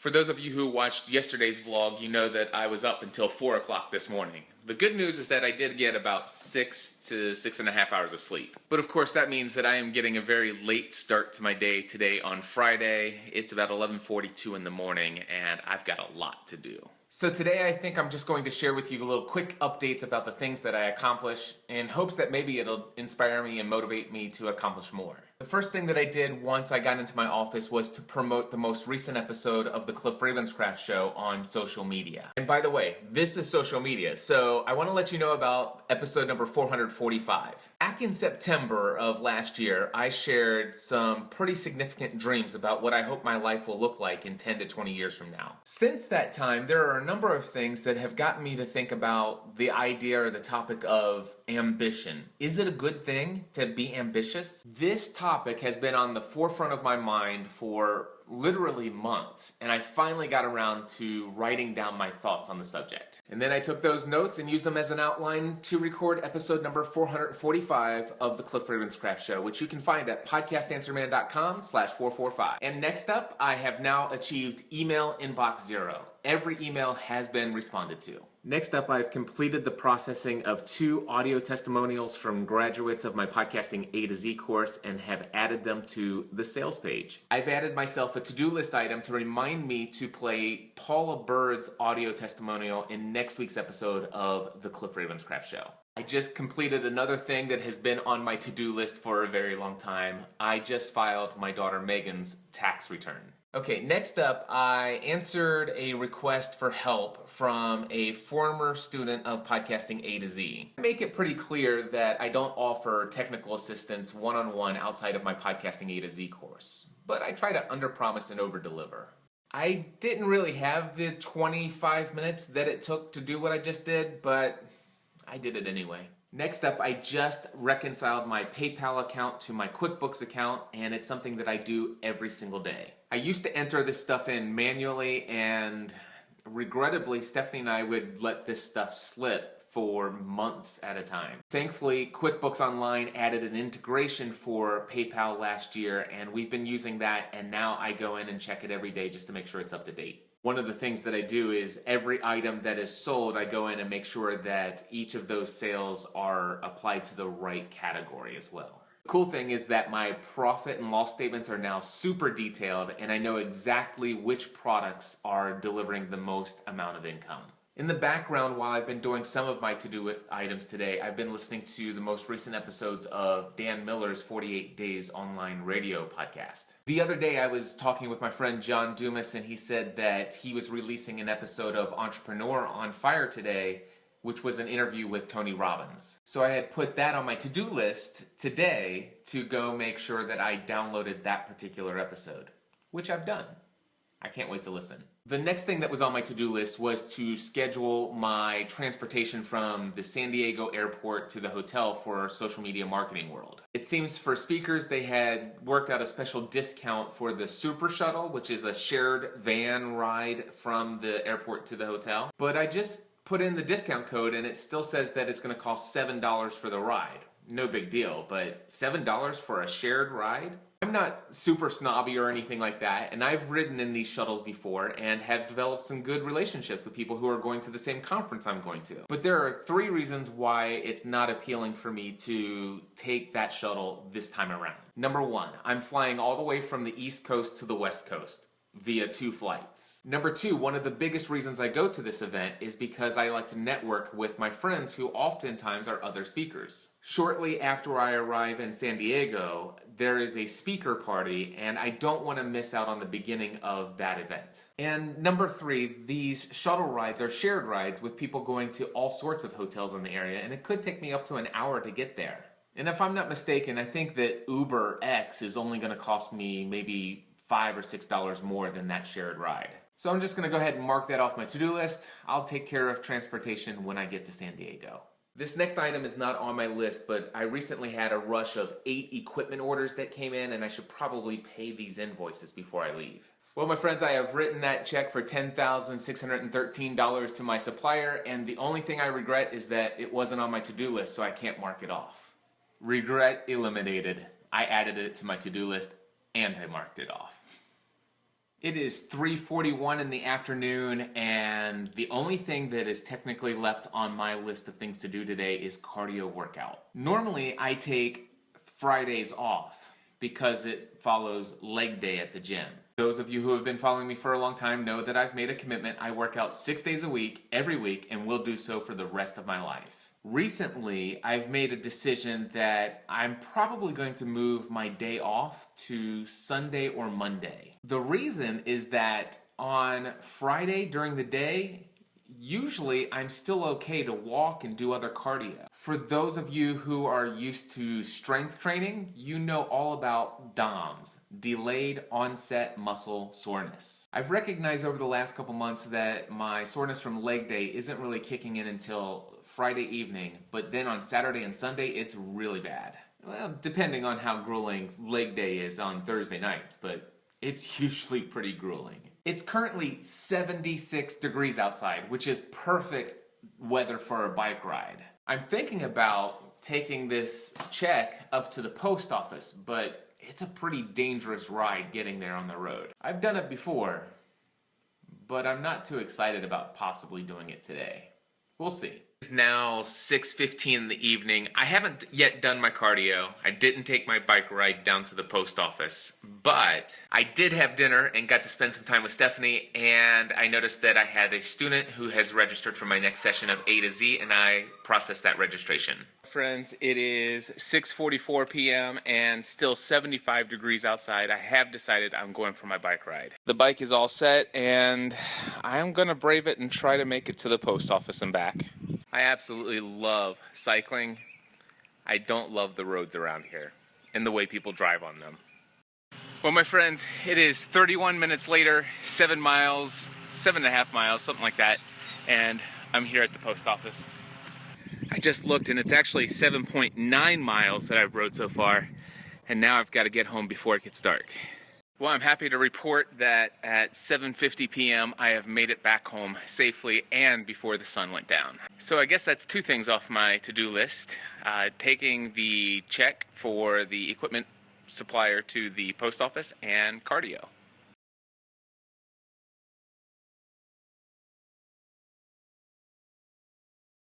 For those of you who watched yesterday's vlog, you know that I was up until 4 o'clock this morning. The good news is that I did get about 6 to 6.5 hours of sleep. But of course that means that I am getting a very late start to my day today on Friday. It's about 11:42 in the morning and I've got a lot to do. So today I think I'm just going to share with you little quick updates about the things that I accomplish in hopes that maybe it'll inspire me and motivate me to accomplish more. The first thing that I did once I got into my office was to promote the most recent episode of the Cliff Ravenscraft Show on social media. And by the way, this is social media, so I want to let you know about episode number 445. Back in September of last year, I shared some pretty significant dreams about what I hope my life will look like in 10 to 20 years from now. Since that time, there are a number of things that have gotten me to think about the idea or the topic of ambition. Is it a good thing to be ambitious? This topic has been on the forefront of my mind for literally months, and I finally got around to writing down my thoughts on the subject. And then I took those notes and used them as an outline to record episode number 445 of the Cliff Ravenscraft Show, which you can find at podcastanswerman.com/445. And next up, I have now achieved email inbox 0. Every email has been responded to. Next up, I've completed the processing of 2 audio testimonials from graduates of my Podcasting A to Z course and have added them to the sales page. I've added myself a to-do list item to remind me to play Paula Bird's audio testimonial in next week's episode of the Cliff Ravenscraft Show. I just completed another thing that has been on my to-do list for a very long time. I just filed my daughter Megan's tax return. Okay, next up, I answered a request for help from a former student of Podcasting A to Z. I make it pretty clear that I don't offer technical assistance one-on-one outside of my Podcasting A to Z course, but I try to underpromise and overdeliver. I didn't really have the 25 minutes that it took to do what I just did, but I did it anyway. Next up, I just reconciled my PayPal account to my Quickbooks account, and it's something that I do every single day. I used to enter this stuff in manually, and regrettably, Stephanie and I would let this stuff slip for months at a time. Thankfully, QuickBooks Online added an integration for PayPal last year, and we've been using that, and now I go in and check it every day just to make sure it's up to date. One of the things that I do is every item that is sold, I go in and make sure that each of those sales are applied to the right category as well. The cool thing is that my profit and loss statements are now super detailed, and I know exactly which products are delivering the most amount of income. In the background, while I've been doing some of my to-do items today, I've been listening to the most recent episodes of Dan Miller's 48 Days online radio podcast. The other day, I was talking with my friend John Dumas, and he said that he was releasing an episode of Entrepreneur on Fire today, which was an interview with Tony Robbins. So I had put that on my to-do list today to go make sure that I downloaded that particular episode, which I've done. I can't wait to listen. The next thing that was on my to-do list was to schedule my transportation from the San Diego airport to the hotel for Social Media Marketing World. It seems for speakers they had worked out a special discount for the Super Shuttle, which is a shared van ride from the airport to the hotel. But I just put in the discount code and it still says that it's going to cost $7 for the ride. No big deal, but $7 for a shared ride? I'm not super snobby or anything like that, and I've ridden in these shuttles before and have developed some good relationships with people who are going to the same conference I'm going to. But there are 3 reasons why it's not appealing for me to take that shuttle this time around. Number 1, I'm flying all the way from the East Coast to the West Coast via 2 flights. Number 2, one of the biggest reasons I go to this event is because I like to network with my friends who oftentimes are other speakers. Shortly after I arrive in San Diego, there is a speaker party, and I don't want to miss out on the beginning of that event. And number 3, these shuttle rides are shared rides with people going to all sorts of hotels in the area, and it could take me up to an hour to get there. And if I'm not mistaken, I think that Uber X is only going to cost me maybe $5 or $6 more than that shared ride. So I'm just going to go ahead and mark that off my to-do list. I'll take care of transportation when I get to San Diego. This next item is not on my list, but I recently had a rush of 8 equipment orders that came in, and I should probably pay these invoices before I leave. Well, my friends, I have written that check for $10,613 to my supplier, and the only thing I regret is that it wasn't on my to-do list, so I can't mark it off. Regret eliminated. I added it to my to-do list, and I marked it off. It is 3:41 in the afternoon, and the only thing that is technically left on my list of things to do today is cardio workout. Normally, I take Fridays off because it follows leg day at the gym. Those of you who have been following me for a long time know that I've made a commitment. I work out 6 days a week, every week, and will do so for the rest of my life. Recently, I've made a decision that I'm probably going to move my day off to Sunday or Monday. The reason is that on Friday during the day, usually I'm still okay to walk and do other cardio. For those of you who are used to strength training, you know all about DOMS, delayed onset muscle soreness. I've recognized over the last couple months that my soreness from leg day isn't really kicking in until Friday evening, but then on Saturday and Sunday it's really bad. Well, depending on how grueling leg day is on Thursday nights, but it's usually pretty grueling. It's currently 76 degrees outside, which is perfect weather for a bike ride. I'm thinking about taking this check up to the post office, but it's a pretty dangerous ride getting there on the road. I've done it before, but I'm not too excited about possibly doing it today. We'll see. It's now 6:15 in the evening. I haven't yet done my cardio. I didn't take my bike ride down to the post office, but I did have dinner and got to spend some time with Stephanie, and I noticed that I had a student who has registered for my next session of A to Z, and I processed that registration. Friends, it is 6:44 p.m. and still 75 degrees outside. I have decided I'm going for my bike ride. The bike is all set, and I'm gonna brave it and try to make it to the post office and back. I absolutely love cycling. I don't love the roads around here and the way people drive on them. Well, my friends, it is 31 minutes later, 7 miles, 7.5 miles, something like that, and I'm here at the post office. I just looked and it's actually 7.9 miles that I've rode so far, and now I've got to get home before it gets dark. Well, I'm happy to report that at 7:50 p.m. I have made it back home safely and before the sun went down. So I guess that's two things off my to-do list. Taking the check for the equipment supplier to the post office and cardio.